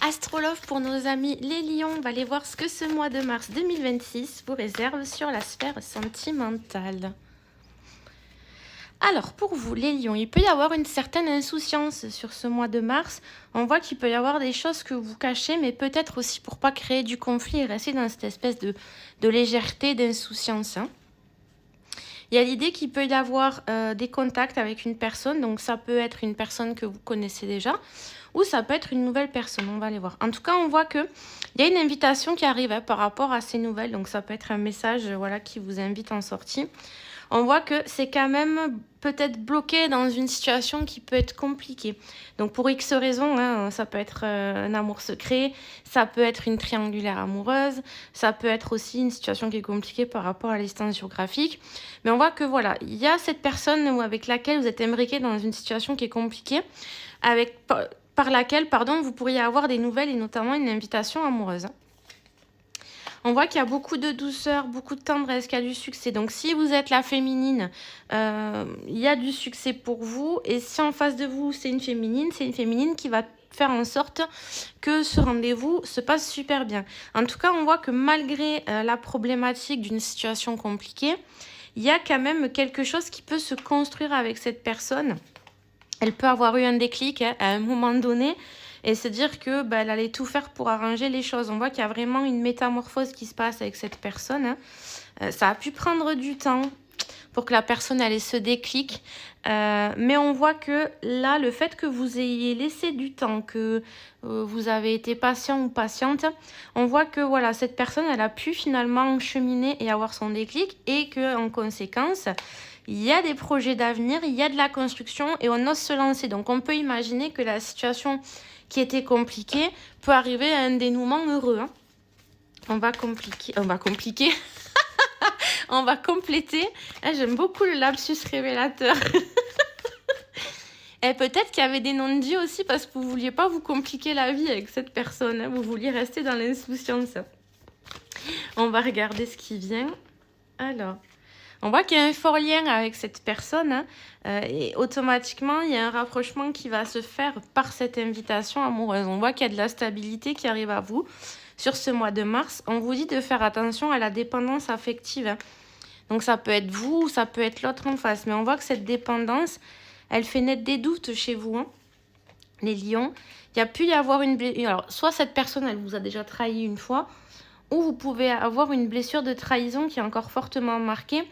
Astrolove pour nos amis les lions, on va aller voir ce que ce mois de mars 2026 vous réserve sur la sphère sentimentale. Alors pour vous les lions, il peut y avoir une certaine insouciance sur ce mois de mars. On voit qu'il peut y avoir des choses que vous cachez, mais peut-être aussi pour pas créer du conflit et rester dans cette espèce de légèreté, d'insouciance. Il y a l'idée qu'il peut y avoir des contacts avec une personne, donc ça peut être une personne que vous connaissez déjà, ou ça peut être une nouvelle personne, on va aller voir. En tout cas, on voit qu'il y a une invitation qui arrive par rapport à ces nouvelles, donc ça peut être un message qui vous invite en sortie. On voit que c'est quand même peut-être bloqué dans une situation qui peut être compliquée. Donc pour X raisons, ça peut être un amour secret, ça peut être une triangulaire amoureuse, ça peut être aussi une situation qui est compliquée par rapport à la distance géographique. Mais on voit que voilà, il y a cette personne avec laquelle vous êtes imbriqué dans une situation qui est compliquée, par laquelle vous pourriez avoir des nouvelles et notamment une invitation amoureuse. On voit qu'il y a beaucoup de douceur, beaucoup de tendresse, qu'il y a du succès. Donc, si vous êtes la féminine, il y a du succès pour vous. Et si en face de vous, c'est une féminine qui va faire en sorte que ce rendez-vous se passe super bien. En tout cas, on voit que malgré la problématique d'une situation compliquée, il y a quand même quelque chose qui peut se construire avec cette personne. Elle peut avoir eu un déclic à un moment donné et se dire que elle allait tout faire pour arranger les choses. On voit qu'il y a vraiment une métamorphose qui se passe avec cette personne. Ça a pu prendre du temps pour que la personne ait ce déclic. Mais on voit que là, le fait que vous ayez laissé du temps, que vous avez été patient ou patiente, on voit que voilà, cette personne, elle a pu finalement cheminer et avoir son déclic et qu'en conséquence, il y a des projets d'avenir, il y a de la construction et on ose se lancer. Donc on peut imaginer que la situation qui était compliquée peut arriver à un dénouement heureux. On va compléter. On va compléter. J'aime beaucoup le lapsus révélateur. Et peut-être qu'il y avait des non-dits aussi parce que vous ne vouliez pas vous compliquer la vie avec cette personne. Vous vouliez rester dans l'insouciance. On va regarder ce qui vient. Alors, on voit qu'il y a un fort lien avec cette personne. Et automatiquement, il y a un rapprochement qui va se faire par cette invitation amoureuse. On voit qu'il y a de la stabilité qui arrive à vous sur ce mois de mars. On vous dit de faire attention à la dépendance affective. Donc ça peut être vous ou ça peut être l'autre en face. Mais on voit que cette dépendance, elle fait naître des doutes chez vous, les lions. Il y a pu y avoir une blessure. Alors, soit cette personne, elle vous a déjà trahi une fois, ou vous pouvez avoir une blessure de trahison qui est encore fortement marquée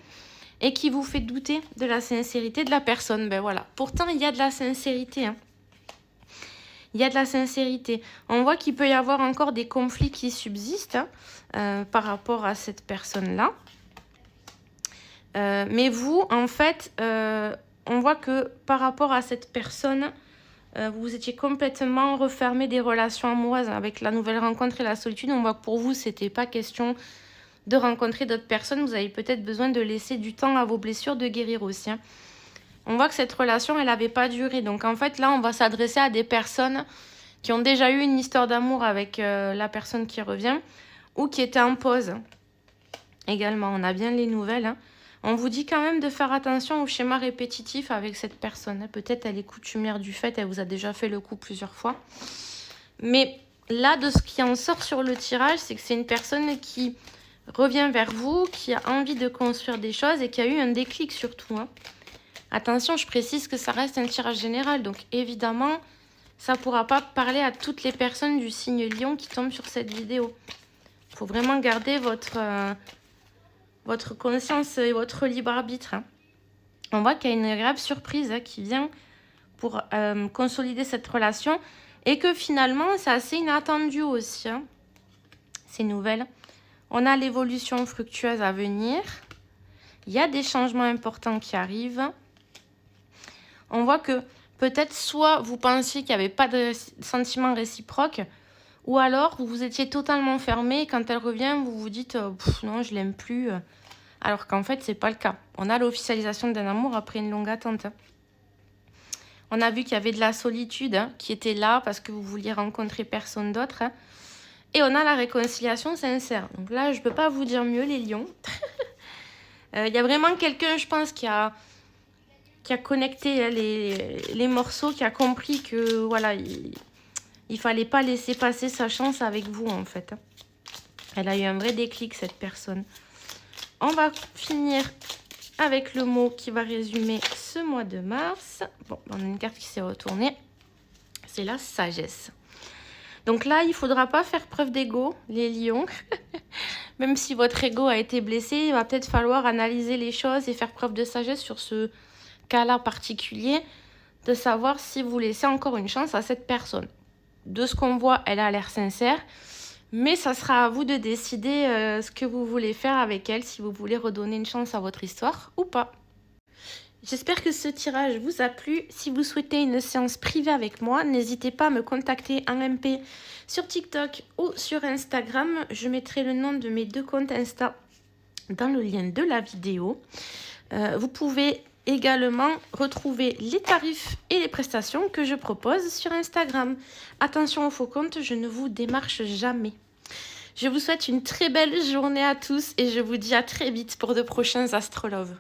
et qui vous fait douter de la sincérité de la personne. Voilà. Pourtant, il y a de la sincérité. Il y a de la sincérité. On voit qu'il peut y avoir encore des conflits qui subsistent par rapport à cette personne-là. Mais vous, en fait, on voit que par rapport à cette personne, vous étiez complètement refermé des relations amoureuses. Avec la nouvelle rencontre et la solitude, on voit que pour vous, c'était pas question de rencontrer d'autres personnes. Vous avez peut-être besoin de laisser du temps à vos blessures de guérir aussi. On voit que cette relation, elle n'avait pas duré. Donc en fait, là, on va s'adresser à des personnes qui ont déjà eu une histoire d'amour avec la personne qui revient ou qui était en pause. Également, on a bien les nouvelles. On vous dit quand même de faire attention au schéma répétitif avec cette personne. Peut-être elle est coutumière du fait, elle vous a déjà fait le coup plusieurs fois. Mais là, de ce qui en sort sur le tirage, c'est que c'est une personne qui revient vers vous, qui a envie de construire des choses et qui a eu un déclic surtout. Attention, je précise que ça reste un tirage général. Donc évidemment, ça ne pourra pas parler à toutes les personnes du signe lion qui tombent sur cette vidéo. Il faut vraiment garder votre conscience et votre libre arbitre. On voit qu'il y a une agréable surprise qui vient pour consolider cette relation et que finalement, c'est assez inattendu aussi, ces nouvelles. On a l'évolution fructueuse à venir. Il y a des changements importants qui arrivent. On voit que peut-être soit vous pensiez qu'il n'y avait pas de sentiment réciproque ou alors vous étiez totalement fermé et quand elle revient, vous vous dites « non, je l'aime plus ». Alors qu'en fait, ce n'est pas le cas. On a l'officialisation d'un amour après une longue attente. On a vu qu'il y avait de la solitude qui était là parce que vous vouliez rencontrer personne d'autre. Et on a la réconciliation sincère. Donc là, je ne peux pas vous dire mieux, les lions. Il y a vraiment quelqu'un, je pense, qui a connecté les morceaux, qui a compris que voilà, Il fallait pas laisser passer sa chance avec vous, en fait. Elle a eu un vrai déclic, cette personne. On va finir avec le mot qui va résumer ce mois de mars. Bon, on a une carte qui s'est retournée. C'est la sagesse. Donc là, il ne faudra pas faire preuve d'ego, les lions. Même si votre ego a été blessé, il va peut-être falloir analyser les choses et faire preuve de sagesse sur ce cas-là particulier, de savoir si vous laissez encore une chance à cette personne. De ce qu'on voit, elle a l'air sincère, mais ça sera à vous de décider ce que vous voulez faire avec elle, si vous voulez redonner une chance à votre histoire ou pas. J'espère que ce tirage vous a plu. Si vous souhaitez une séance privée avec moi, n'hésitez pas à me contacter en MP sur TikTok ou sur Instagram. Je mettrai le nom de mes 2 comptes Insta dans le lien de la vidéo. Vous pouvez également retrouver les tarifs et les prestations que je propose sur Instagram. Attention aux faux comptes, je ne vous démarche jamais. Je vous souhaite une très belle journée à tous et je vous dis à très vite pour de prochains astrologues.